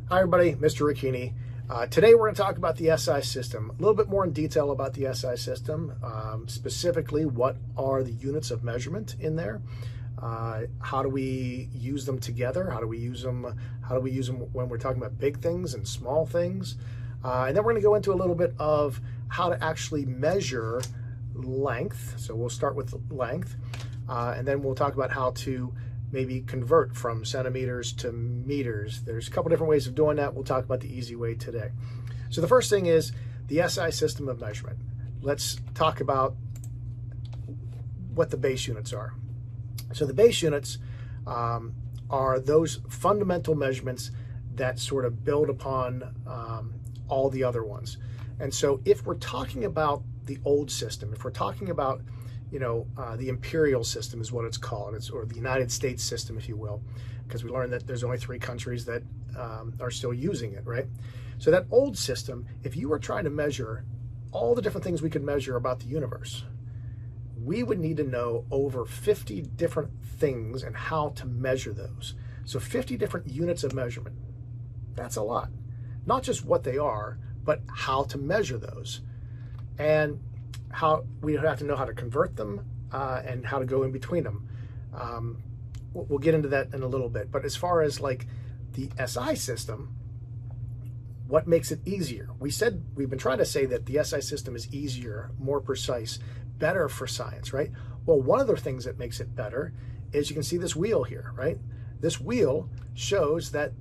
Hi everybody, Mr. Ricchini. Today we're going to talk about the SI system, a little bit more in detail about the SI system, specifically what are the units of measurement in there, how do we use them together, how do we use them when we're talking about big things and small things, and then we're going to go into a little bit of how to actually measure length. So we'll start with length, and then we'll talk about how to maybe convert from centimeters to meters. There's a couple different ways of doing that. We'll talk about the easy way today. So the first thing is the SI system of measurement. Let's talk about what the base units are. So the base units are those fundamental measurements that sort of build upon all the other ones. And so if we're talking about the old system, if we're talking about the imperial system is what it's called, or the United States system, if you will, because we learned that there's only 3 countries that are still using it, right? So that old system, if you were trying to measure all the different things we could measure about the universe, we would need to know over 50 different things and how to measure those. So 50 different units of measurement. That's a lot. Not just what they are, but how to measure those. And how we have to know how to convert them and how to go in between them. We'll get into that in a little bit. But as far as like the SI system, what makes it easier? We've been trying to say that the SI system is easier, more precise, better for science, right? Well, one of the things that makes it better is you can see this wheel here, right? This wheel shows that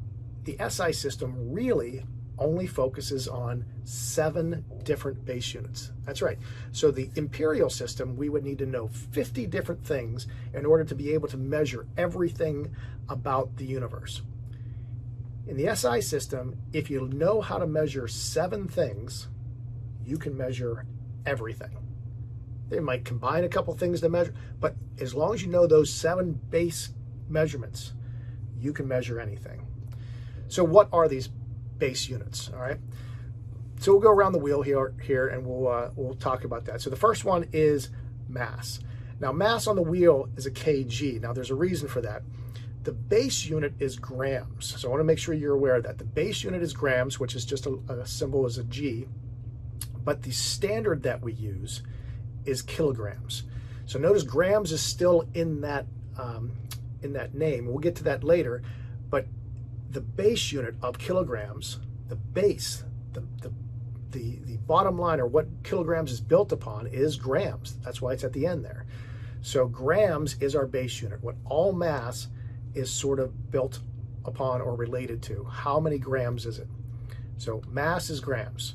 the SI system really only focuses on 7 different base units. That's right. So the imperial system, we would need to know 50 different things in order to be able to measure everything about the universe. In the SI system, if you know how to measure 7 things, you can measure everything. They might combine a couple things to measure, but as long as you know those 7 base measurements, you can measure anything. So what are these base units? All right. So we'll go around the wheel here and we'll talk about that. So the first one is mass. Now mass on the wheel is a kg. Now there's a reason for that. The base unit is grams. So I want to make sure you're aware of that. The base unit is grams, which is just a symbol as a G, but the standard that we use is kilograms. So notice grams is still in that name. We'll get to that later, but the base unit of kilograms, the base, the bottom line, or what kilograms is built upon, is grams. That's why it's at the end there. So grams is our base unit, what all mass is sort of built upon or related to. How many grams is it? So mass is grams.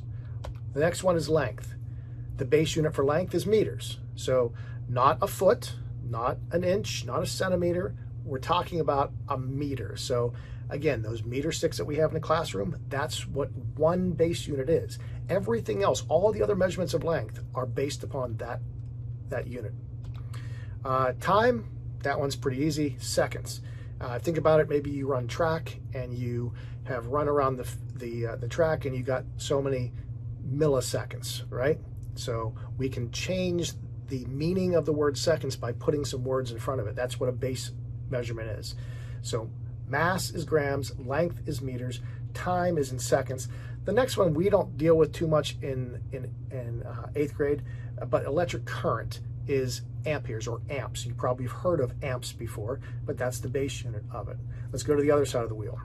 The next one is length. The base unit for length is meters. So not a foot, not an inch, not a centimeter. We're talking about a meter. So again, those meter sticks that we have in the classroom, that's what one base unit is. Everything else, all the other measurements of length, are based upon that unit. Time, that one's pretty easy, seconds. Think about it, maybe you run track and you have run around the track and you got so many milliseconds, right? So we can change the meaning of the word seconds by putting some words in front of it. That's what a base measurement is. So mass is grams, length is meters, time is in seconds. The next one we don't deal with too much in 8th grade, but electric current is amperes or amps. You probably have heard of amps before, but that's the base unit of it. Let's go to the other side of the wheel.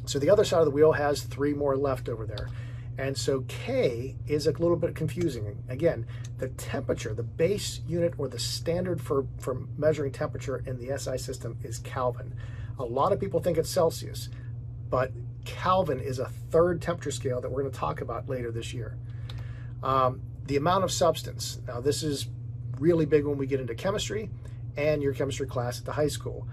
So the other side of the wheel has 3 more left over there. And so K is a little bit confusing. Again, the temperature, the base unit or the standard for measuring temperature in the SI system is Kelvin. A lot of people think it's Celsius, but Kelvin is a 3rd temperature scale that we're going to talk about later this year. The amount of substance. Now this is really big when we get into chemistry and your chemistry class at the high school.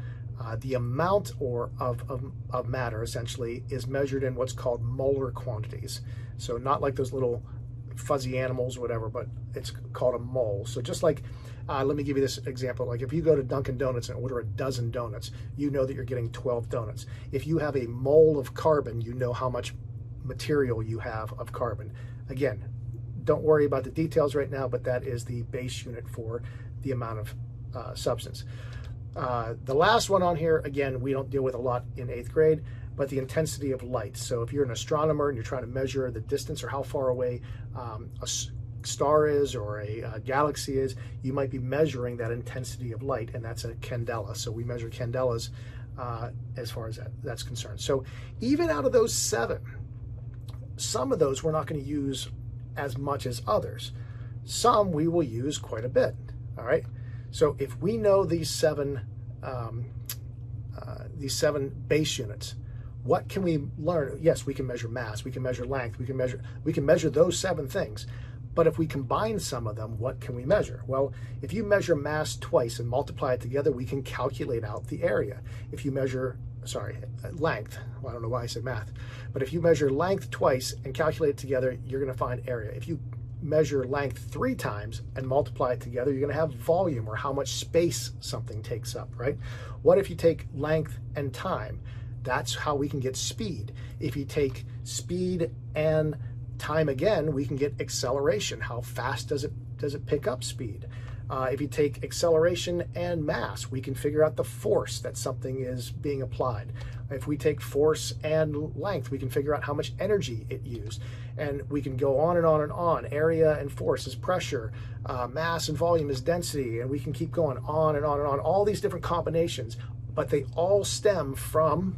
The amount of matter essentially is measured in what's called molar quantities. So not like those little fuzzy animals or whatever, but it's called a mole. So just like, let me give you this example. Like if you go to Dunkin' Donuts and order a dozen donuts, you know that you're getting 12 donuts. If you have a mole of carbon, you know how much material you have of carbon. Again, don't worry about the details right now, but that is the base unit for the amount of substance. The last one on here, again, we don't deal with a lot in 8th grade, but the intensity of light. So if you're an astronomer and you're trying to measure the distance or how far away a star is or a galaxy is, you might be measuring that intensity of light, and that's a candela. So we measure candelas as far as that's concerned. So even out of those 7, some of those we're not going to use as much as others. Some we will use quite a bit. All right. So if we know these 7 base units, what can we learn? Yes, we can measure mass, we can measure length, we can measure those 7 things. But if we combine some of them, what can we measure? Well, if you measure mass twice and multiply it together, we can calculate out the area. If you measure, length, well, I don't know why I said math, but if you measure length twice and calculate it together, you're going to find area. If you measure length 3 times and multiply it together, you're going to have volume, or how much space something takes up, right? What if you take length and time? That's how we can get speed. If you take speed and time again, we can get acceleration. How fast does it pick up speed? If you take acceleration and mass, we can figure out the force that something is being applied. If we take force and length, we can figure out how much energy it used. And we can go on and on and on. Area and force is pressure, mass and volume is density, and we can keep going on and on and on. All these different combinations, but they all stem from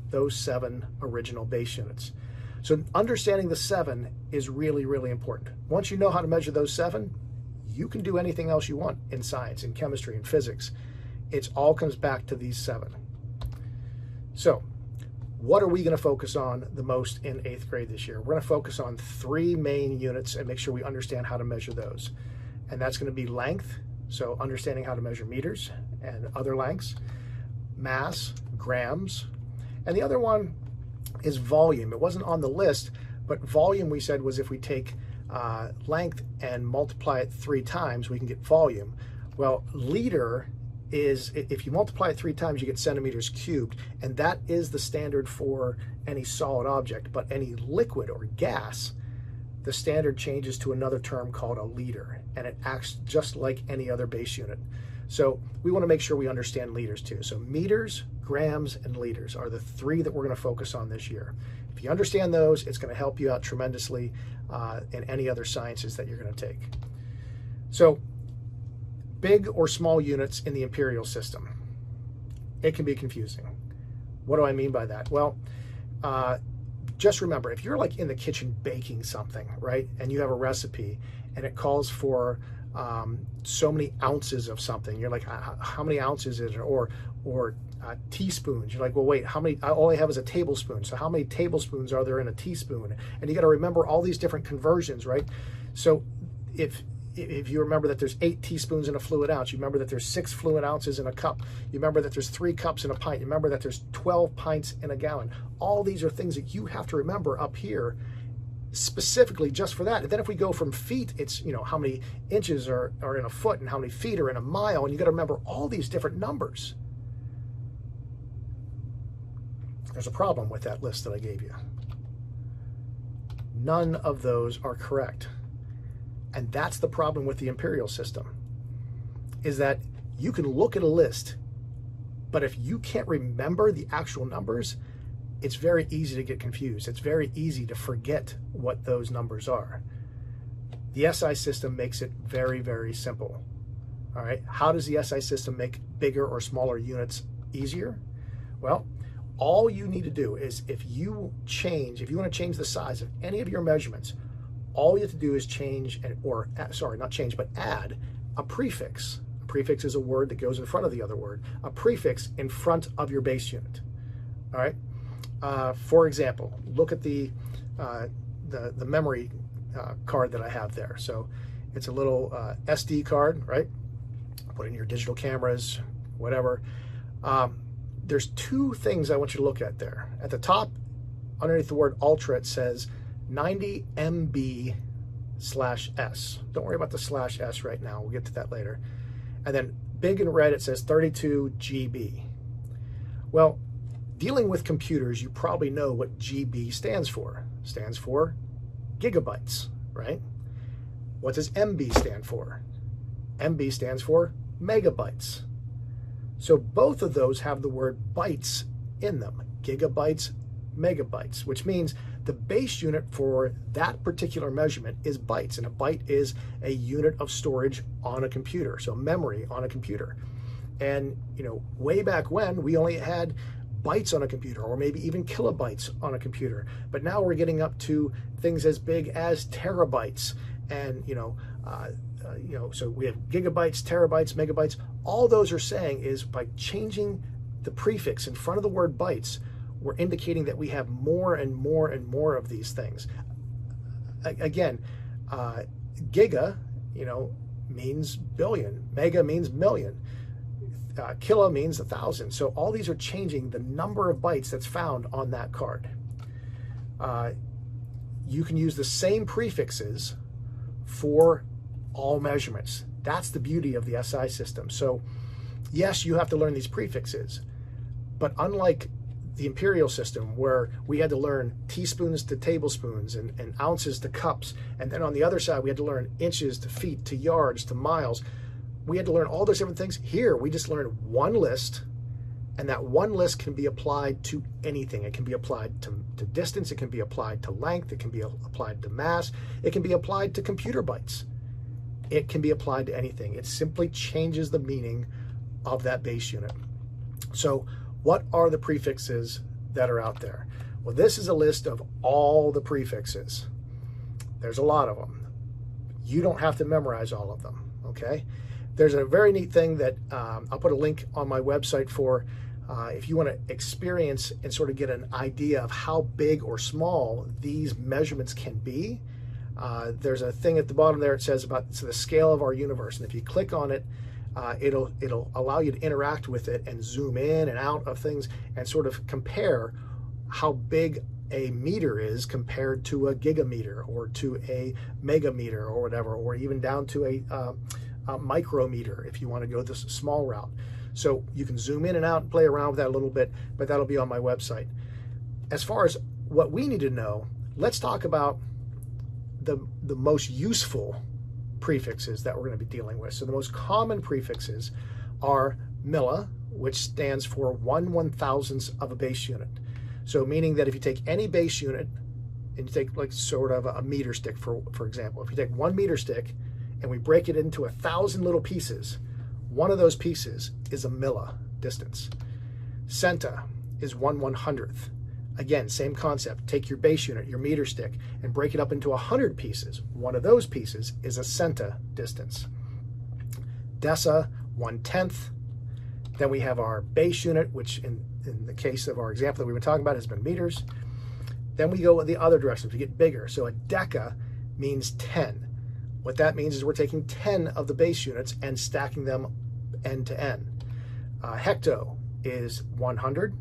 those 7 original base units. So understanding the 7 is really, really important. Once you know how to measure those 7, you can do anything else you want in science, in chemistry, in physics. It all comes back to these 7. So what are we going to focus on the most in 8th grade this year? We're going to focus on 3 main units and make sure we understand how to measure those. And that's going to be length, so understanding how to measure meters and other lengths, mass, grams, and the other one is volume. It wasn't on the list, but volume, we said, was if we take length and multiply it 3 times, we can get volume. Well, liter is, if you multiply it 3 times, you get centimeters cubed, and that is the standard for any solid object. But any liquid or gas, the standard changes to another term called a liter, and it acts just like any other base unit. So we want to make sure we understand liters too. So meters, grams, and liters are the 3 that we're going to focus on this year. If you understand those, it's going to help you out tremendously in any other sciences that you're going to take. So big or small units in the imperial system. It can be confusing. What do I mean by that? Well, just remember, if you're like in the kitchen baking something, right, and you have a recipe and it calls for so many ounces of something, you're like, how many ounces is it? Or teaspoons. You're like, well, wait, how many? All I have is a tablespoon. So how many tablespoons are there in a teaspoon? And you got to remember all these different conversions, right? So if you remember that there's 8 teaspoons in a fluid ounce, you remember that there's 6 fluid ounces in a cup, you remember that there's 3 cups in a pint, you remember that there's 12 pints in a gallon. All these are things that you have to remember up here specifically just for that. And then if we go from feet, it's, you know, how many inches are in a foot and how many feet are in a mile, and you got to remember all these different numbers. There's a problem with that list that I gave you. None of those are correct. And that's the problem with the imperial system, is that you can look at a list, but if you can't remember the actual numbers, it's very easy to get confused. It's very easy to forget what those numbers are. The SI system makes it very, very simple. All right. How does the SI system make bigger or smaller units easier? Well, all you need to do is if you want to change the size of any of your measurements, all you have to do is add a prefix. A prefix is a word that goes in front of the other word. A prefix in front of your base unit. All right. For example, look at the memory card that I have there. So it's a little SD card, right? Put in your digital cameras, whatever. There's 2 things I want you to look at there. At the top, underneath the word ultra, it says 90 MB/S. Don't worry about the /S right now. We'll get to that later. And then big in red, it says 32 GB. Well, dealing with computers, you probably know what GB stands for. It stands for gigabytes, right? What does MB stand for? MB stands for megabytes. So both of those have the word bytes in them. gigabytes, megabytes, which means the base unit for that particular measurement is bytes, and a byte is a unit of storage on a computer, so memory on a computer. And way back when, we only had bytes on a computer, or maybe even kilobytes on a computer, but now we're getting up to things as big as terabytes, and so we have gigabytes, terabytes, megabytes. All those are saying is by changing the prefix in front of the word bytes, we're indicating that we have more and more and more of these things. Again, giga, means billion. Mega means million. Kilo means 1,000. So all these are changing the number of bytes that's found on that card. You can use the same prefixes for all measurements. That's the beauty of the SI system. So yes, you have to learn these prefixes, but unlike the imperial system, where we had to learn teaspoons to tablespoons and ounces to cups, and then on the other side we had to learn inches to feet to yards to miles, we had to learn all those different things. Here we just learned one list, and that one list can be applied to anything. It can be applied to distance, it can be applied to length, it can be applied to mass, it can be applied to computer bytes, it can be applied to anything. It simply changes the meaning of that base unit. So what are the prefixes that are out there? Well, this is a list of all the prefixes. There's a lot of them. You don't have to memorize all of them, okay? There's a very neat thing that I'll put a link on my website for if you want to experience and sort of get an idea of how big or small these measurements can be. There's a thing at the bottom there. It says about the scale of our universe, and if you click on it, it'll allow you to interact with it and zoom in and out of things and sort of compare how big a meter is compared to a gigameter or to a megameter or whatever, or even down to a micrometer if you want to go this small route. So you can zoom in and out and play around with that a little bit, but that'll be on my website. As far as what we need to know, let's talk about the most useful prefixes that we're going to be dealing with. So the most common prefixes are milli, which stands for 1/1000th of a base unit. So meaning that if you take any base unit and you take like sort of a meter stick, for example, if you take 1 meter stick and we break it into 1,000 little pieces, one of those pieces is a milli distance. Centa is 1/100th. Again, same concept. Take your base unit, your meter stick, and break it up into 100 pieces. One of those pieces is a centa distance. Deci, 1/10. Then we have our base unit, which in the case of our example that we've been talking about has been meters. Then we go in the other direction to get bigger. So a deca means 10. What that means is we're taking 10 of the base units and stacking them end to end. Hecto is 100.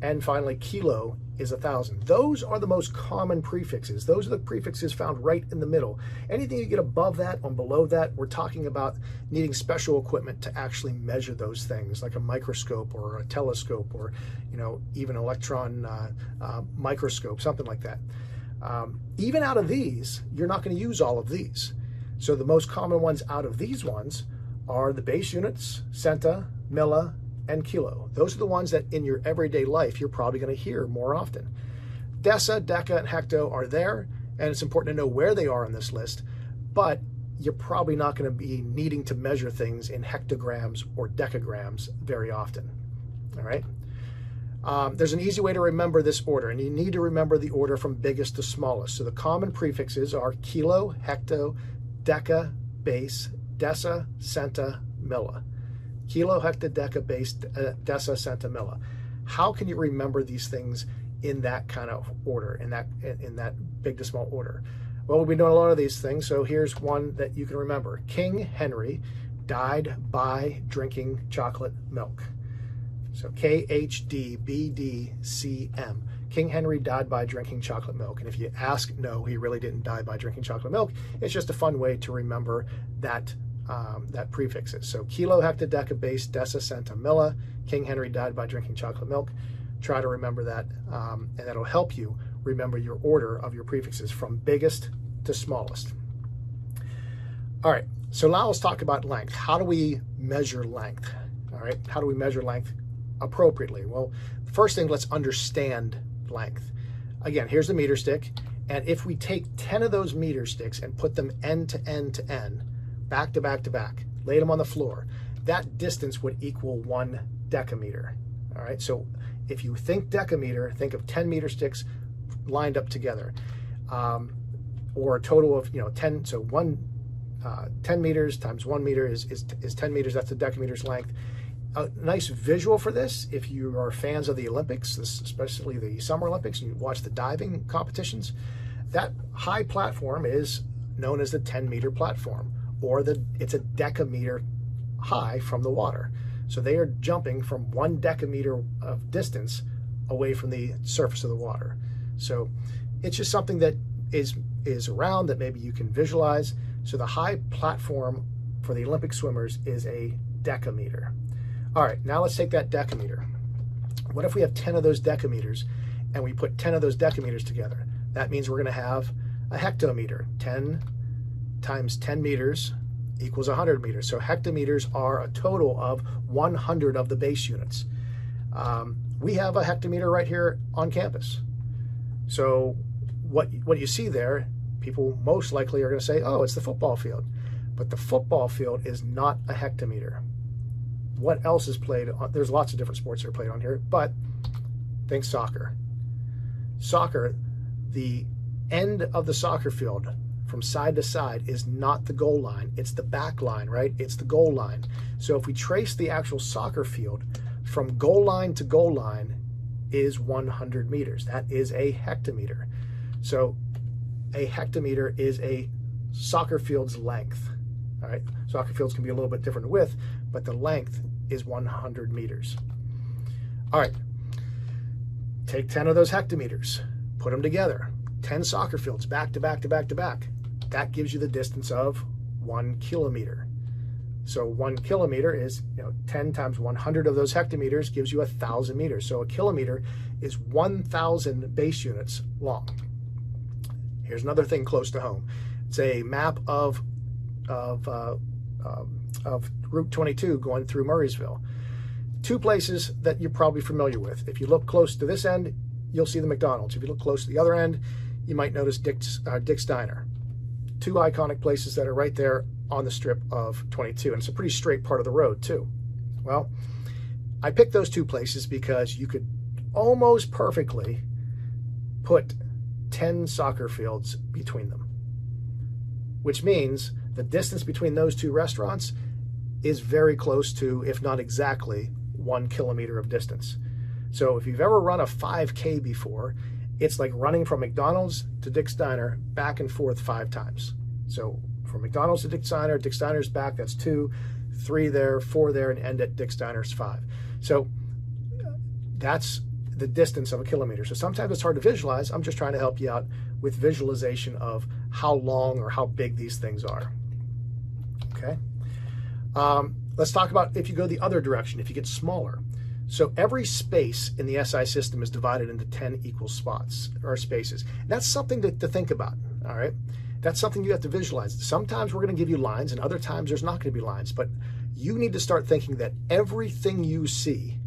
And finally, kilo is 1,000. Those are the most common prefixes. Those are the prefixes found right in the middle. Anything you get above that or below that, we're talking about needing special equipment to actually measure those things, like a microscope or a telescope, or even electron microscope, something like that. Even out of these, you're not going to use all of these. So the most common ones out of these ones are the base units, centa, milli, and kilo. Those are the ones that in your everyday life you're probably going to hear more often. Deci, deca, and hecto are there, and it's important to know where they are on this list, but you're probably not going to be needing to measure things in hectograms or decagrams very often. All right? There's an easy way to remember this order, and you need to remember the order from biggest to smallest. So the common prefixes are kilo, hecto, deca, base, deci, centa, milli. Kilo, hecto, deca, base, deci, centa, milli. How can you remember these things in that kind of order, in that big to small order? Well, we've been doing a lot of these things, so here's one that you can remember. King Henry died by drinking chocolate milk. So KHDBDCM. King Henry died by drinking chocolate milk. And if you ask, no, he really didn't die by drinking chocolate milk. It's just a fun way to remember that prefixes. So kilo, hecto, deca, base, deci, centa, milli. King Henry died by drinking chocolate milk. Try to remember that, and that'll help you remember your order of your prefixes from biggest to smallest. All right, so now let's talk about length. How do we measure length? All right, how do we measure length appropriately? Well, first thing, let's understand length. Again, here's the meter stick, and if we take 10 of those meter sticks and put them end to end to end, back to back to back, laid them on the floor, that distance would equal 1 decameter. All right, so if you think decameter, think of 10 meter sticks lined up together, or a total of 10. So 10 meters times 1 meter is 10 meters. That's a decameter's length. A nice visual for this, if you are fans of the Olympics, especially the Summer Olympics, and you watch the diving competitions, that high platform is known as the 10-meter platform, or it's a decameter high from the water. So they are jumping from 1 decameter of distance away from the surface of the water. So it's just something that is around that maybe you can visualize. So the high platform for the Olympic swimmers is a decameter. All right, now let's take that decameter. What if we have 10 of those decameters and we put 10 of those decameters together? That means we're going to have a hectometer. 10 times 10 meters equals 100 meters. So hectometers are a total of 100 of the base units. We have a hectometer right here on campus. So what you see there, people most likely are going to say, oh, it's the football field. But the football field is not a hectometer. What else is played on? There's lots of different sports that are played on here, but think soccer. Soccer, the end of the soccer field from side to side is not the goal line. It's the back line, right? It's the goal line. So if we trace the actual soccer field from goal line to goal line is 100 meters. That is a hectometer. So a hectometer is a soccer field's length. All right, soccer fields can be a little bit different in width, but the length is 100 meters. All right, take 10 of those hectometers, put them together, 10 soccer fields back to back to back to back. That gives you the distance of 1 kilometer. So 1 kilometer is 10 times 100 of those hectometers gives you 1,000 meters. So a kilometer is 1,000 base units long. Here's another thing close to home. It's a map of Route 22 going through Murraysville. 2 places that you're probably familiar with. If you look close to this end, you'll see the McDonald's. If you look close to the other end, you might notice Dick's Diner. 2 iconic places that are right there on the strip of 22, and it's a pretty straight part of the road too. Well, I picked those 2 places because you could almost perfectly put 10 soccer fields between them, which means the distance between those 2 restaurants is very close to, if not exactly, 1 kilometer of distance. So if you've ever run a 5K before, it's like running from McDonald's to Dick's Diner back and forth 5 times. So from McDonald's to Dick's Diner's back, that's 2, 3 there, 4 there, and end at Dick's Diner's 5. So that's the distance of a kilometer. So sometimes it's hard to visualize. I'm just trying to help you out with visualization of how long or how big these things are. Okay. Let's talk about if you go the other direction, if you get smaller. So every space in the SI system is divided into 10 equal spots or spaces. And that's something to think about, all right? That's something you have to visualize. Sometimes we're going to give you lines, and other times there's not going to be lines. But you need to start thinking that everything you see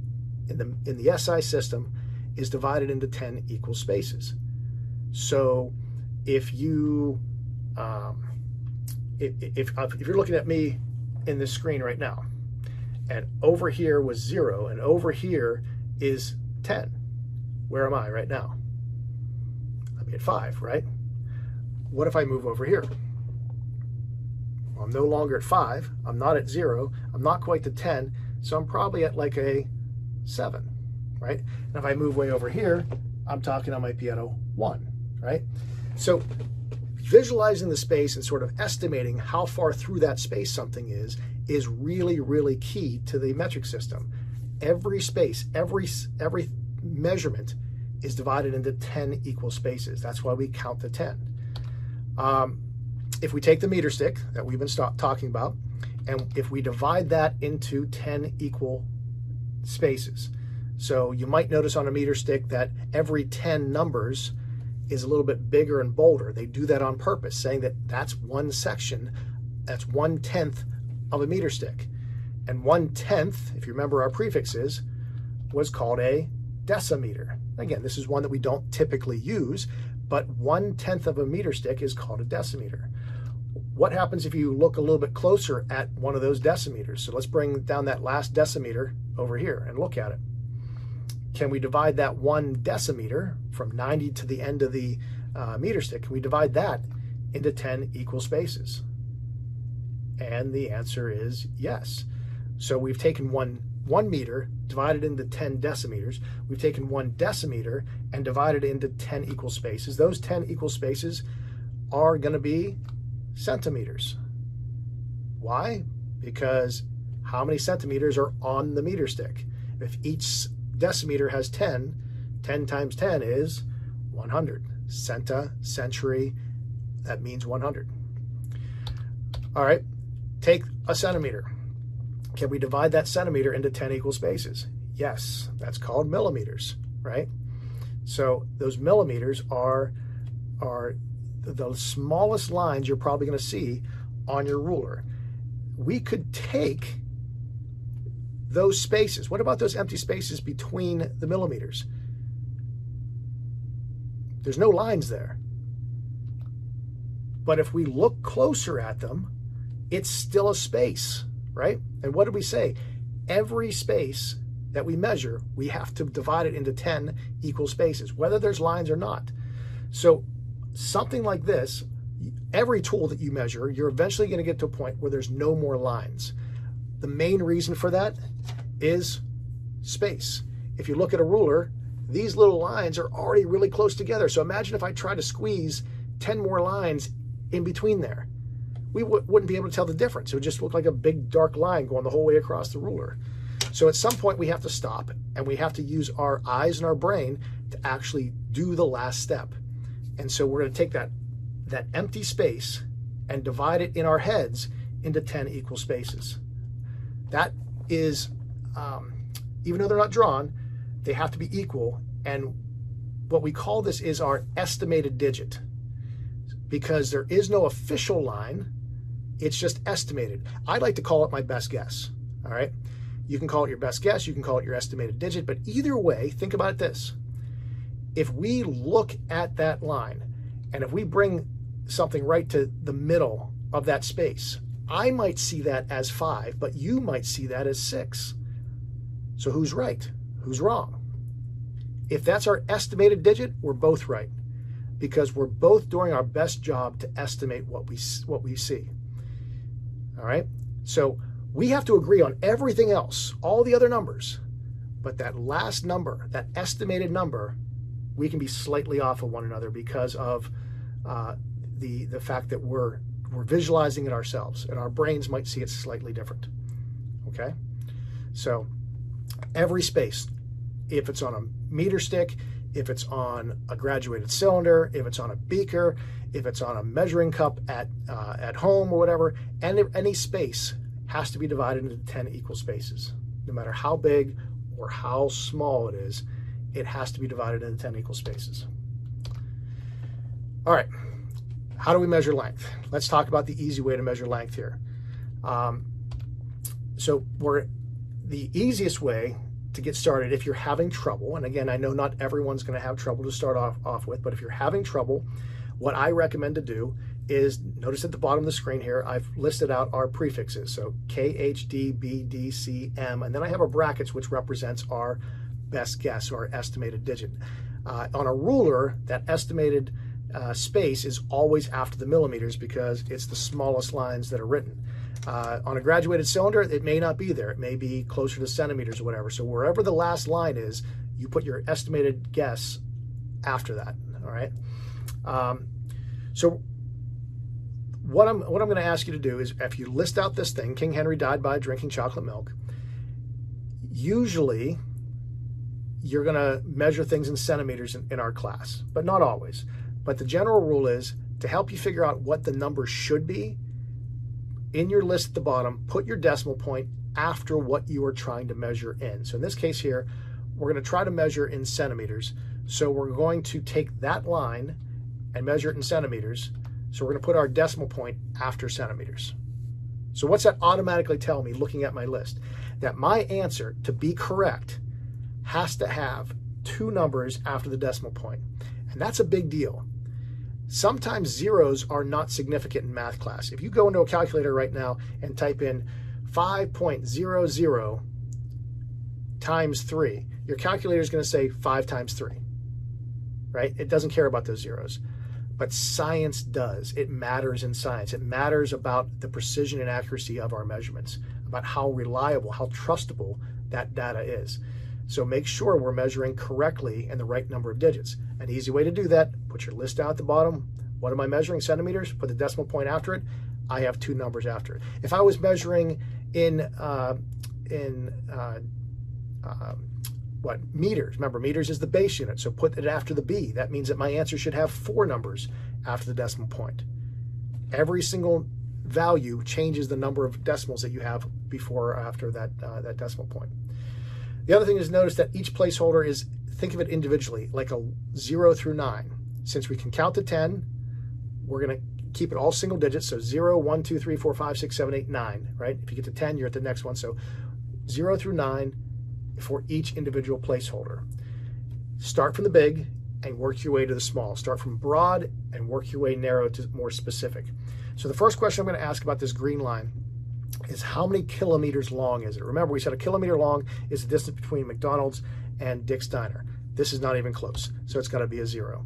in the SI system is divided into 10 equal spaces. So if you if you're looking at me in this screen right now, and over here was 0, and over here is 10, where am I right now? I'm at 5, right? What if I move over here? Well, I'm no longer at 5. I'm not at 0. I'm not quite to 10. So I'm probably at like a 7, right? And if I move way over here, I'm talking I might be at a 1, right? So visualizing the space and sort of estimating how far through that space something is really, really key to the metric system. Every space, every measurement is divided into 10 equal spaces. That's why we count to 10. If we take the meter stick that we've been talking about, and if we divide that into 10 equal spaces, so you might notice on a meter stick that every 10 numbers is a little bit bigger and bolder. They do that on purpose, saying that that's one section, that's 1/10 of a meter stick. And 1/10, if you remember our prefixes, was called a decimeter. Again, this is one that we don't typically use, but 1/10 of a meter stick is called a decimeter. What happens if you look a little bit closer at one of those decimeters? So let's bring down that last decimeter over here and look at it. Can we divide that 1 decimeter from 90 to the end of the meter stick? Can we divide that into 10 equal spaces? And the answer is yes. So we've taken one meter, divided into 10 decimeters. We've taken 1 decimeter and divided it into 10 equal spaces. Those 10 equal spaces are going to be centimeters. Why? Because how many centimeters are on the meter stick? If each decimeter has 10, 10 times 10 is 100. Centa, century, that means 100. All right, take a centimeter. Can we divide that centimeter into 10 equal spaces? Yes, that's called millimeters, right? So those millimeters are the smallest lines you're probably going to see on your ruler. We could take those spaces. What about those empty spaces between the millimeters? There's no lines there. But if we look closer at them, it's still a space, right? And what did we say? Every space that we measure, we have to divide it into 10 equal spaces, whether there's lines or not. So something like this, every tool that you measure, you're eventually going to get to a point where there's no more lines. The main reason for that is space. If you look at a ruler, these little lines are already really close together. So imagine if I try to squeeze 10 more lines in between there. We wouldn't be able to tell the difference. It would just look like a big dark line going the whole way across the ruler. So at some point we have to stop and we have to use our eyes and our brain to actually do the last step. And so we're going to take that empty space and divide it in our heads into 10 equal spaces. That is, even though they're not drawn, they have to be equal. And what we call this is our estimated digit, because there is no official line. It's just estimated. I'd like to call it my best guess. All right. You can call it your best guess. You can call it your estimated digit. But either way, think about it this. If we look at that line and if we bring something right to the middle of that space, I might see that as 5, but you might see that as 6. So who's right? Who's wrong? If that's our estimated digit, we're both right, because we're both doing our best job to estimate what we see. All right? So we have to agree on everything else, all the other numbers, but that last number, that estimated number, we can be slightly off of one another because of the fact that we're visualizing it ourselves, and our brains might see it slightly different. Okay? So every space, if it's on a meter stick, if it's on a graduated cylinder, if it's on a beaker, if it's on a measuring cup at home or whatever, and any space has to be divided into 10 equal spaces. No matter how big or how small it is, it has to be divided into 10 equal spaces. All right, how do we measure length? Let's talk about the easy way to measure length here. The easiest way to get started, if you're having trouble, and again, I know not everyone's going to have trouble to start off with, but if you're having trouble, what I recommend to do is, notice at the bottom of the screen here, I've listed out our prefixes. So K, H, D, B, D, C, M, and then I have a brackets which represents our best guess or estimated digit. On a ruler, that estimated space is always after the millimeters because it's the smallest lines that are written. On a graduated cylinder, it may not be there. It may be closer to centimeters or whatever. So wherever the last line is, you put your estimated guess after that. All right. So what I'm going to ask you to do is, if you list out this thing, King Henry died by drinking chocolate milk, usually you're going to measure things in centimeters in our class, but not always. But the general rule is, to help you figure out what the number should be, in your list at the bottom, put your decimal point after what you are trying to measure in. So in this case here, we're going to try to measure in centimeters. So we're going to take that line and measure it in centimeters. So we're going to put our decimal point after centimeters. So what's that automatically tell me looking at my list? That my answer, to be correct, has to have 2 numbers after the decimal point. And that's a big deal. Sometimes zeros are not significant in math class. If you go into a calculator right now and type in 5.00 times 3, your calculator is going to say 5 times 3, right? It doesn't care about those zeros. But science does. It matters in science. It matters about the precision and accuracy of our measurements, about how reliable, how trustable that data is. So make sure we're measuring correctly and the right number of digits. An easy way to do that, put your list down at the bottom. What am I measuring? Centimeters. Put the decimal point after it. I have 2 numbers after it. If I was measuring in meters. Remember, meters is the base unit, so put it after the B. That means that my answer should have 4 numbers after the decimal point. Every single value changes the number of decimals that you have before or after that decimal point. The other thing is, notice that each placeholder is, think of it individually, like a 0 through 9. Since we can count to 10, we're going to keep it all single digits, so 0, 1, 2, 3, 4, 5, 6, 7, 8, 9, right? If you get to 10, you're at the next one, so 0 through 9 for each individual placeholder. Start from the big and work your way to the small. Start from broad and work your way narrow to more specific. So the first question I'm going to ask about this green line is, how many kilometers long is it? Remember, we said a kilometer long is the distance between McDonald's and Dick's Diner. This is not even close, so it's got to be a 0.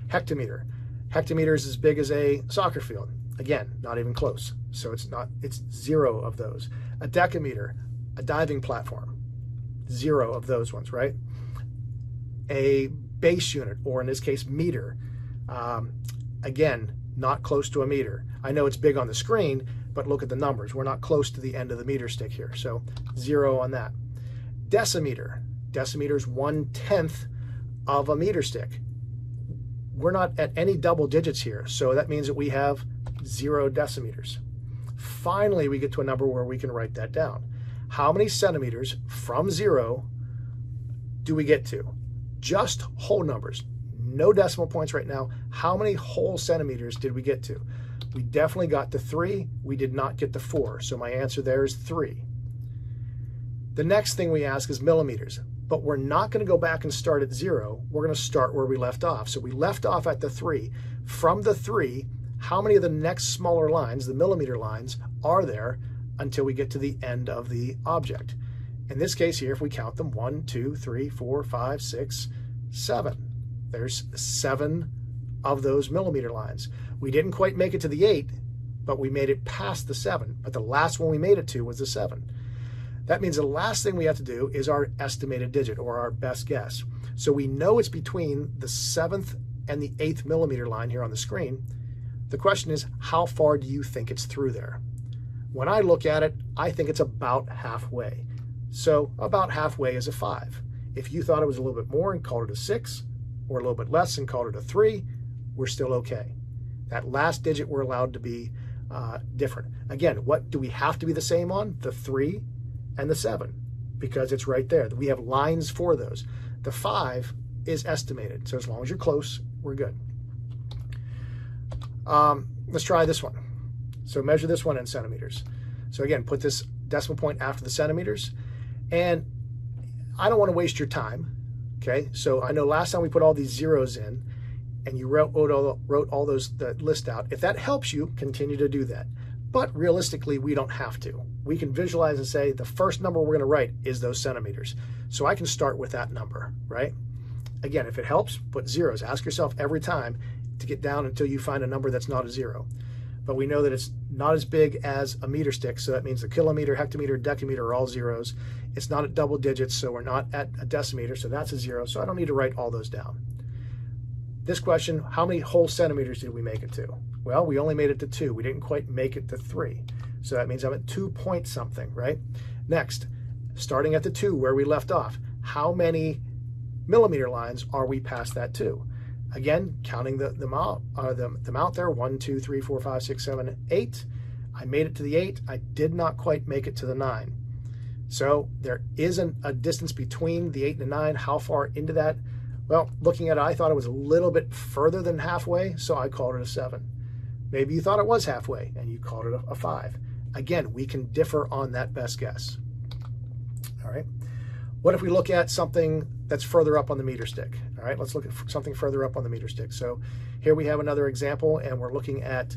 Hectometer. Hectometer is as big as a soccer field. Again, not even close, so it's 0 of those. A decameter, a diving platform. 0 of those ones, right? A base unit, or in this case, meter. Again, not close to a meter. I know it's big on the screen, but look at the numbers. We're not close to the end of the meter stick here, so 0 on that. Decimeter. Decimeter is 1/10 of a meter stick. We're not at any double digits here, so that means that we have 0 decimeters. Finally, we get to a number where we can write that down. How many centimeters from 0 do we get to? Just whole numbers, no decimal points right now. How many whole centimeters did we get to? We definitely got to 3. We did not get to 4, so my answer there is 3. The next thing we ask is millimeters, but we're not going to go back and start at 0. We're going to start where we left off. So we left off at the 3. From the 3, how many of the next smaller lines, the millimeter lines, are there until we get to the end of the object? In this case here, if we count them, 1, 2, 3, 4, 5, 6, 7. There's 7 of those millimeter lines. We didn't quite make it to the 8, but we made it past the 7. But the last one we made it to was the 7. That means the last thing we have to do is our estimated digit, or our best guess. So we know it's between the 7th and the 8th millimeter line here on the screen. The question is, how far do you think it's through there? When I look at it, I think it's about halfway. So about halfway is a 5. If you thought it was a little bit more and called it a 6, or a little bit less and called it a 3, we're still okay. That last digit we're allowed to be different. Again, what do we have to be the same on? The 3 and the 7, because it's right there. We have lines for those. The 5 is estimated, so as long as you're close, we're good. Let's try this one. So measure this one in centimeters. So again, put this decimal point after the centimeters, and I don't want to waste your time, okay? So I know last time we put all these zeros in, and you wrote all those, the list out. If that helps you, continue to do that. But realistically, we don't have to. We can visualize and say the first number we're going to write is those centimeters. So I can start with that number, right? Again, if it helps, put zeros. Ask yourself every time to get down until you find a number that's not a 0. But we know that it's not as big as a meter stick, so that means the kilometer, hectometer, decameter are all zeros. It's not at double digits, so we're not at a decimeter, so that's a 0, so I don't need to write all those down. This question, how many whole centimeters did we make it to? Well, we only made it to 2. We didn't quite make it to 3. So that means I'm at 2 point something, right? Next, starting at the 2 where we left off, how many millimeter lines are we past that 2? Again, counting the amount there, 1, 2, 3, 4, 5, 6, 7, 8. I made it to the 8. I did not quite make it to the 9. So there is a distance between the 8 and the 9. How far into that? Well, looking at it, I thought it was a little bit further than halfway, so I called it a 7. Maybe you thought it was halfway, and you called it a 5. Again, we can differ on that best guess. All right. What if we look at something that's further up on the meter stick. All right, let's look at something further up on the meter stick. So here we have another example, and we're looking at,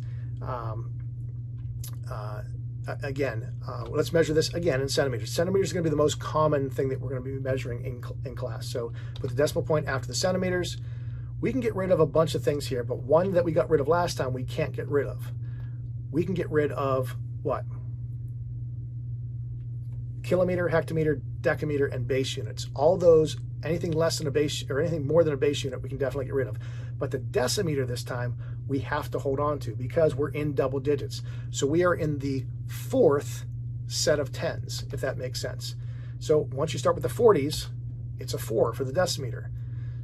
let's measure this again in centimeters. Centimeters is going to be the most common thing that we're going to be measuring in class. So put the decimal point after the centimeters. We can get rid of a bunch of things here, but one that we got rid of last time we can't get rid of. We can get rid of what? Kilometer, hectometer, decameter, and base units. All those, anything less than a base or anything more than a base unit, we can definitely get rid of. But the decimeter this time, we have to hold on to because we're in double digits. So we are in the 4th set of tens, if that makes sense. So once you start with the 40s, it's a 4 for the decimeter.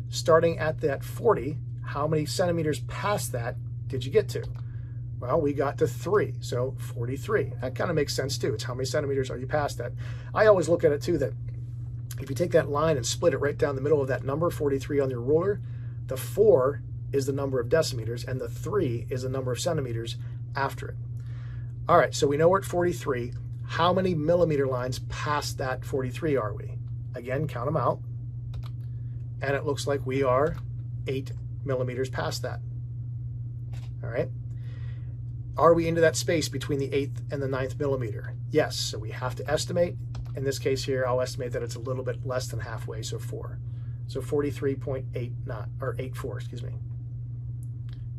Starting at that 40, how many centimeters past that did you get to? Well, we got to 3, so 43. That kind of makes sense too. It's how many centimeters are you past that. I always look at it too that if you take that line and split it right down the middle of that number, 43 on your ruler, the 4 is the number of decimeters and the 3 is the number of centimeters after it. All right, so we know we're at 43. How many millimeter lines past that 43 are we? Again, count them out. And it looks like we are 8 millimeters past that. All right. Are we into that space between the 8th and the 9th millimeter? Yes, so we have to estimate. In this case here, I'll estimate that it's a little bit less than halfway, so 4. So 43.89, or 84, excuse me.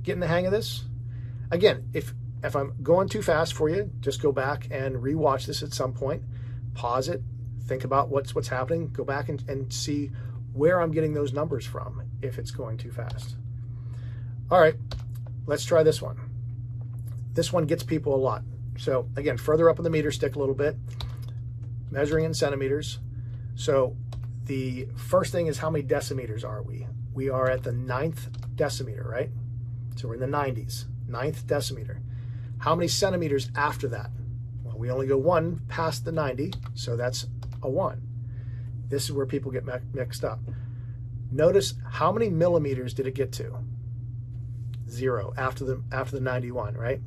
Getting the hang of this? Again, if I'm going too fast for you, just go back and rewatch this at some point. Pause it, think about what's happening, go back and see where I'm getting those numbers from if it's going too fast. All right, let's try this one. This one gets people a lot. So again, further up on the meter stick a little bit, measuring in centimeters. So the first thing is how many decimeters are we? We are at the 9th decimeter, right? So we're in the 90s, 9th decimeter. How many centimeters after that? Well, we only go 1 past the 90, so that's a 1. This is where people get mixed up. Notice how many millimeters did it get to? 0 after the 91, right?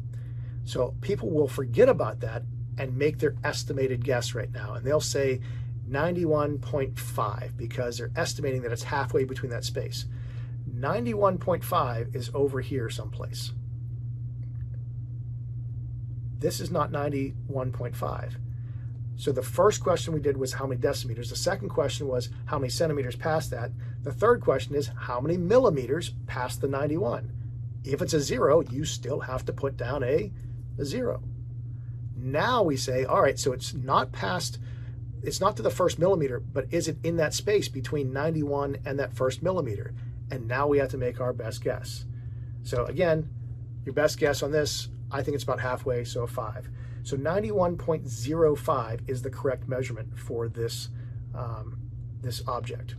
So people will forget about that and make their estimated guess right now. And they'll say 91.5 because they're estimating that it's halfway between that space. 91.5 is over here someplace. This is not 91.5. So the first question we did was how many decimeters. The second question was how many centimeters past that. The third question is how many millimeters past the 91. If it's a 0, you still have to put down a 0. Now we say, all right, so it's not to the first millimeter, but is it in that space between 91 and that first millimeter? And now we have to make our best guess. So again, your best guess on this, I think it's about halfway, so a 5. So 91.05 is the correct measurement for this, this object.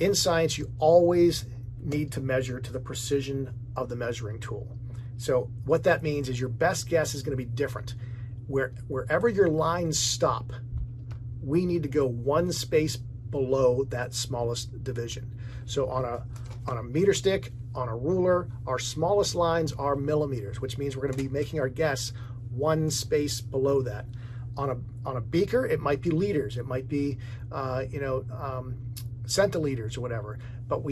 In science, you always need to measure to the precision of the measuring tool. So what that means is your best guess is going to be different. Wherever your lines stop, we need to go 1 space below that smallest division. So on a meter stick, on a ruler, our smallest lines are millimeters, which means we're going to be making our guess 1 space below that. On a beaker, it might be liters, it might be centiliters or whatever. But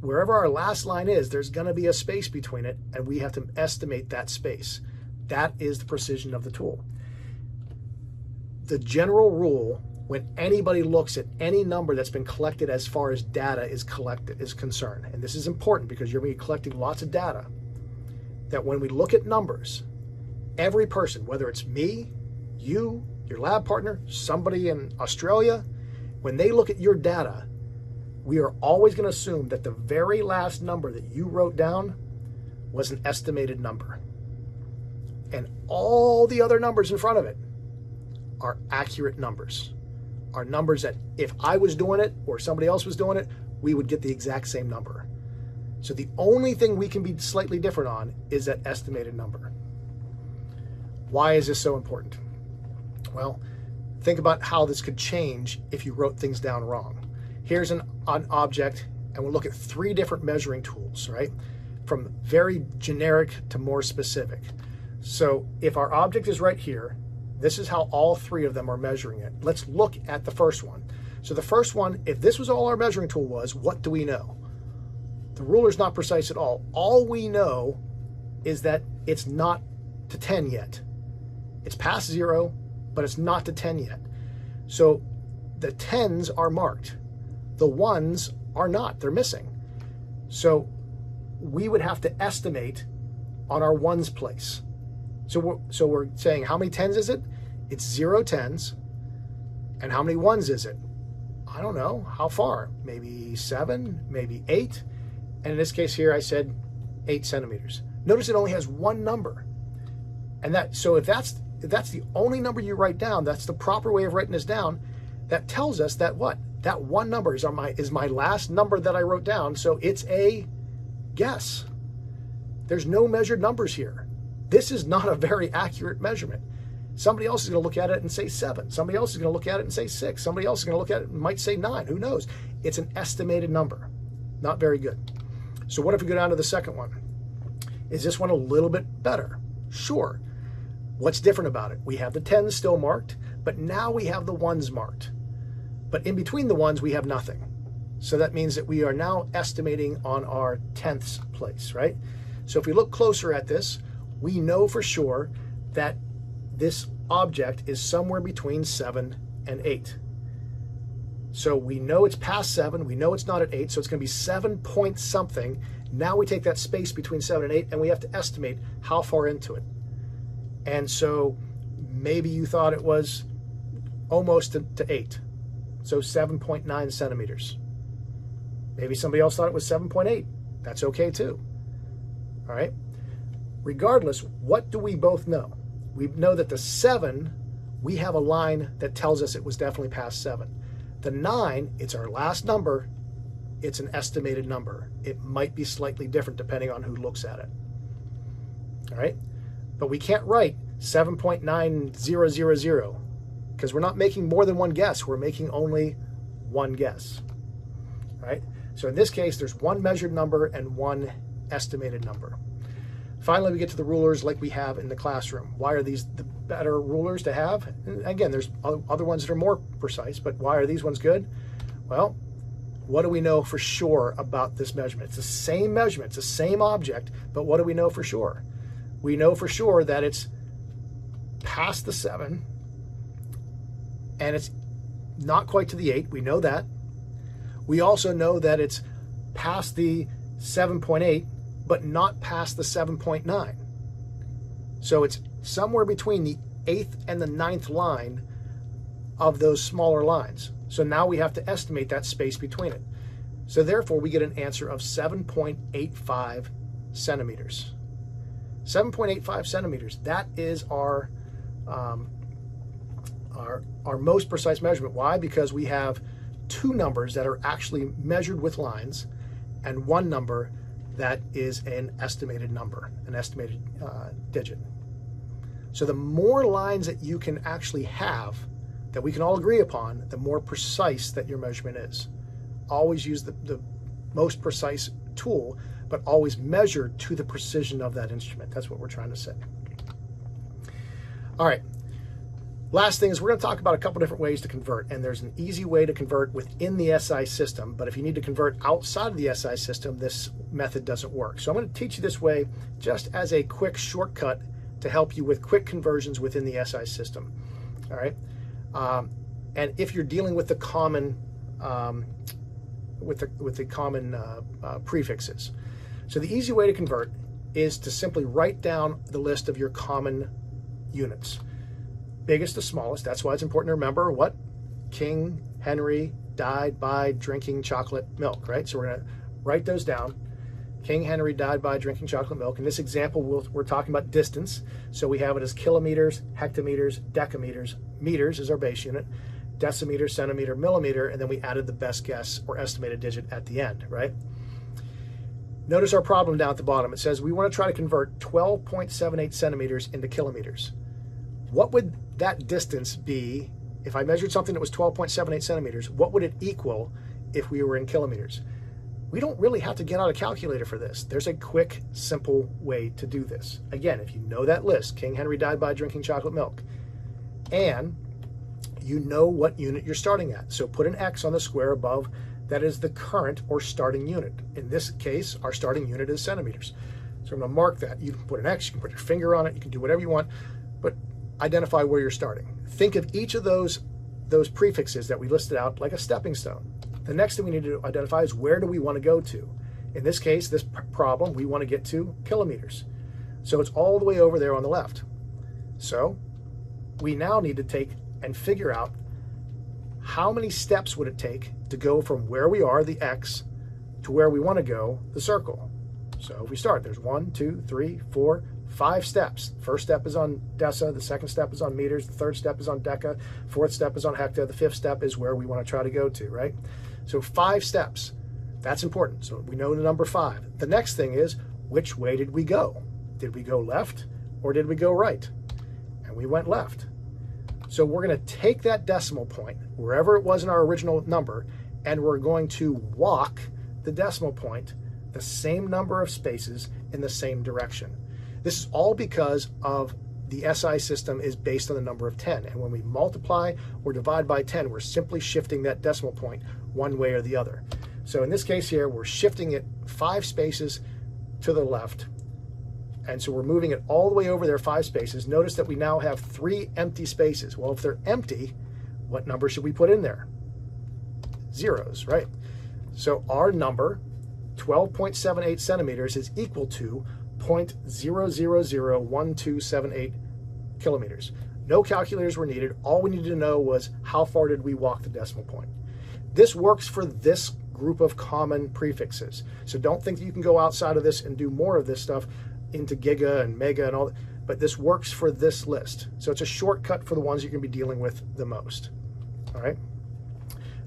wherever our last line is, there's going to be a space between it, and we have to estimate that space. That is the precision of the tool. The general rule, when anybody looks at any number that's been collected as far as data is concerned, and this is important because you're going to be collecting lots of data, that when we look at numbers, every person, whether it's me, you, your lab partner, somebody in Australia, when they look at your data, we are always going to assume that the very last number that you wrote down was an estimated number. And all the other numbers in front of it are accurate numbers. Are numbers that if I was doing it or somebody else was doing it, we would get the exact same number. So the only thing we can be slightly different on is that estimated number. Why is this so important? Well, think about how this could change if you wrote things down wrong. Here's an object, and we'll look at 3 different measuring tools, right? From very generic to more specific. So if our object is right here, This is how all three of them are measuring it. Let's look at the first one. So the first one, if this was all our measuring tool was, what do we know? The ruler's not precise at all. All we know is that it's not to 10 yet. It's past 0, but it's not to 10 yet. So the 10s are marked. The 1s are not. They're missing. So we would have to estimate on our 1s place. So we're saying, how many 10s is it? It's 0 10s. And how many 1s is it? I don't know. How far? Maybe 7, maybe 8. And in this case here, I said 8 centimeters. Notice it only has one number. And so if that's the only number you write down, that's the proper way of writing this down, that tells us that what? That one number is my last number that I wrote down, so it's a guess. There's no measured numbers here. This is not a very accurate measurement. Somebody else is going to look at it and say 7. Somebody else is going to look at it and say 6. Somebody else is going to look at it and might say 9. Who knows? It's an estimated number. Not very good. So what if we go down to the second one? Is this one a little bit better? Sure. What's different about it? We have the 10s still marked, but now we have the 1s marked. But in between the 1s, we have nothing. So that means that we are now estimating on our 10ths place, right? So if we look closer at this, we know for sure that this object is somewhere between 7 and 8. So we know it's past 7, we know it's not at 8, so it's going to be 7 point something. Now we take that space between 7 and 8, and we have to estimate how far into it. And so maybe you thought it was almost to 8, so 7.9 centimeters. Maybe somebody else thought it was 7.8. That's okay too. All right? Regardless, what do we both know? We know that the 7, we have a line that tells us it was definitely past 7. The 9, it's our last number. It's an estimated number. It might be slightly different depending on who looks at it. All right? But we can't write 7.9000 because we're not making more than one guess. We're making only one guess. All right? So in this case, there's one measured number and one estimated number. Finally, we get to the rulers like we have in the classroom. Why are these the better rulers to have? And again, there's other ones that are more precise, but why are these ones good? Well, what do we know for sure about this measurement? It's the same measurement, it's the same object, but what do we know for sure? We know for sure that it's past the 7, and it's not quite to the 8. We know that. We also know that it's past the 7.8, but not past the 7.9. So it's somewhere between the 8th and the 9th line of those smaller lines. So now we have to estimate that space between it. So therefore, we get an answer of 7.85 centimeters. 7.85 centimeters. That is our most precise measurement. Why? Because we have two numbers that are actually measured with lines and one number that is an estimated number, an estimated digit. So the more lines that you can actually have that we can all agree upon, the more precise that your measurement is. Always use the most precise tool, but always measure to the precision of that instrument. That's what we're trying to say. All right. Last thing is we're going to talk about a couple different ways to convert, and there's an easy way to convert within the SI system, but if you need to convert outside of the SI system, this method doesn't work. So I'm going to teach you this way just as a quick shortcut to help you with quick conversions within the SI system. All right. And if you're dealing with the common prefixes. So the easy way to convert is to simply write down the list of your common units. Biggest to smallest. That's why it's important to remember what King Henry died by drinking chocolate milk, right? So we're going to write those down. King Henry died by drinking chocolate milk. In this example, we're talking about distance. So we have it as kilometers, hectometers, decameters. Meters is our base unit. Decimeter, centimeter, millimeter, and then we added the best guess or estimated digit at the end, right? Notice our problem down at the bottom. It says we want to try to convert 12.78 centimeters into kilometers. What would that distance be if I measured something that was 12.78 centimeters? What would it equal if we were in kilometers? We don't really have to get out a calculator for this. There's a quick, simple way to do this. Again, if you know that list, King Henry died by drinking chocolate milk, and you know what unit you're starting at. So put an X on the square above. That is the current or starting unit. In this case, our starting unit is centimeters. So I'm going to mark that. You can put an X, you can put your finger on it, you can do whatever you want, but identify where you're starting. Think of each of those prefixes that we listed out like a stepping stone. The next thing we need to identify is where do we want to go to. In this case, this problem, we want to get to kilometers. So it's all the way over there on the left. So we now need to take and figure out how many steps would it take to go from where we are, the X, to where we want to go, the circle. So if we start, there's 1, 2, 3, 4, 5 steps. First step is on deci, the second step is on meters, the third step is on deca, fourth step is on hecta, the fifth step is where we want to try to go to, right? So 5 steps. That's important. So we know the number 5. The next thing is, which way did we go? Did we go left or did we go right? And we went left. So we're going to take that decimal point, wherever it was in our original number, and we're going to walk the decimal point the same number of spaces in the same direction. This is all because of the SI system is based on the number of 10. And when we multiply or divide by 10, we're simply shifting that decimal point one way or the other. So in this case here, we're shifting it 5 spaces to the left. And so we're moving it all the way over there 5 spaces. Notice that we now have 3 empty spaces. Well, if they're empty, what number should we put in there? Zeros, right? So our number, 12.78 centimeters, is equal to 0.0001278 kilometers. No calculators were needed. All we needed to know was how far did we walk the decimal point. This works for this group of common prefixes. So don't think that you can go outside of this and do more of this stuff into giga and mega and all that, but this works for this list. So it's a shortcut for the ones you're going to be dealing with the most. All right.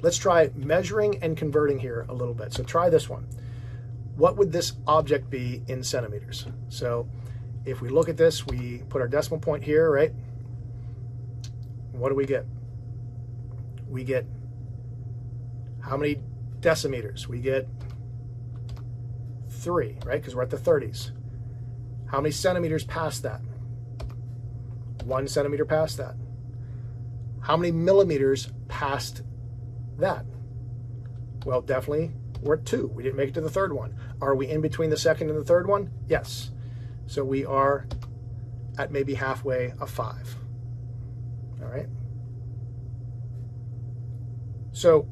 Let's try measuring and converting here a little bit. So try this one. What would this object be in centimeters? So if we look at this, we put our decimal point here, right? What do we get? We get how many decimeters? We get 3, right? Because we're at the 30s. How many centimeters past that? 1 centimeter past that. How many millimeters past that? Well, definitely we're at 2. We didn't make it to the third one. Are we in between the second and the third one? Yes. So we are at maybe halfway of 5. All right. So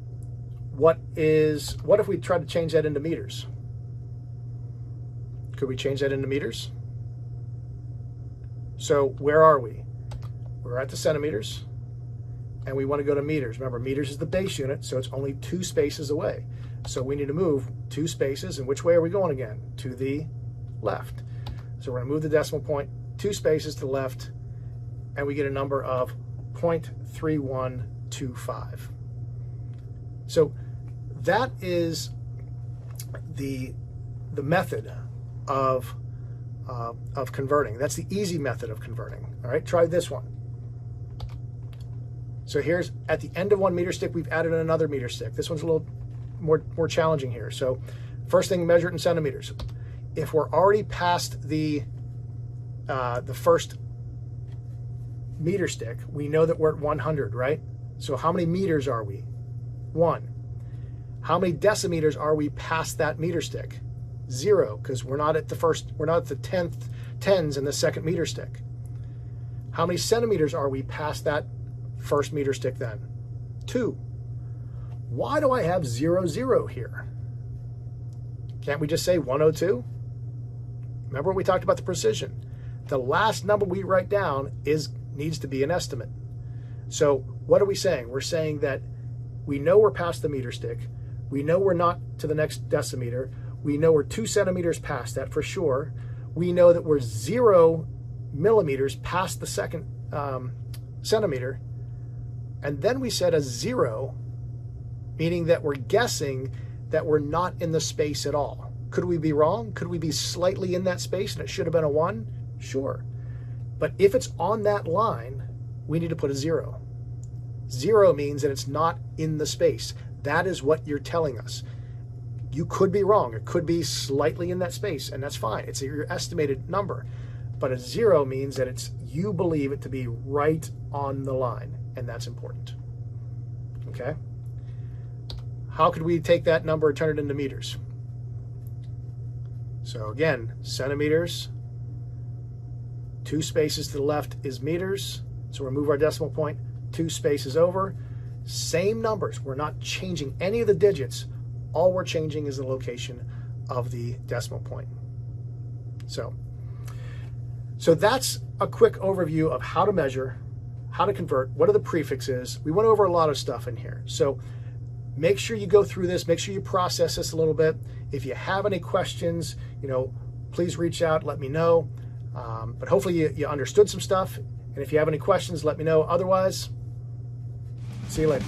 what if we tried to change that into meters? Could we change that into meters? So where are we? We're at the centimeters, and we want to go to meters. Remember, meters is the base unit, so it's only 2 spaces away. So we need to move 2 spaces, and which way are we going again? To the left. So we're going to move the decimal point 2 spaces to the left, and we get a number of 0.3125. So that is the method of converting. That's the easy method of converting. All right, try this one. So here's at the end of 1 meter stick, we've added another meter stick. This one's a little more challenging here. So first thing, measure it in centimeters. If we're already past the first meter stick, we know that we're at 100, right? So how many meters are we? 1. How many decimeters are we past that meter stick? 0, because we're not at the tens in the second meter stick. How many centimeters are we past that first meter stick then? 2. Why do I have 0, 0 here? Can't we just say 102? Remember we talked about the precision. The last number we write down needs to be an estimate. So what are we saying? We're saying that we know we're past the meter stick. We know we're not to the next decimeter. We know we're 2 centimeters past that for sure. We know that we're 0 millimeters past the second centimeter. And then we said a 0, meaning that we're guessing that we're not in the space at all. Could we be wrong? Could we be slightly in that space and it should have been a 1? Sure. But if it's on that line, we need to put a 0. 0 means that it's not in the space. That is what you're telling us. You could be wrong. It could be slightly in that space, and that's fine. It's your estimated number. but a 0 means that you believe it to be right on the line, and that's important. Okay? How could we take that number and turn it into meters? So again, centimeters, 2 spaces to the left is meters. So we'll move our decimal point 2 spaces over. Same numbers. We're not changing any of the digits. All we're changing is the location of the decimal point. So that's a quick overview of how to measure, how to convert, what are the prefixes. We went over a lot of stuff in here. So make sure you go through this, make sure you process this a little bit. If you have any questions, please reach out, let me know. But hopefully you understood some stuff. And if you have any questions, let me know. Otherwise, see you later.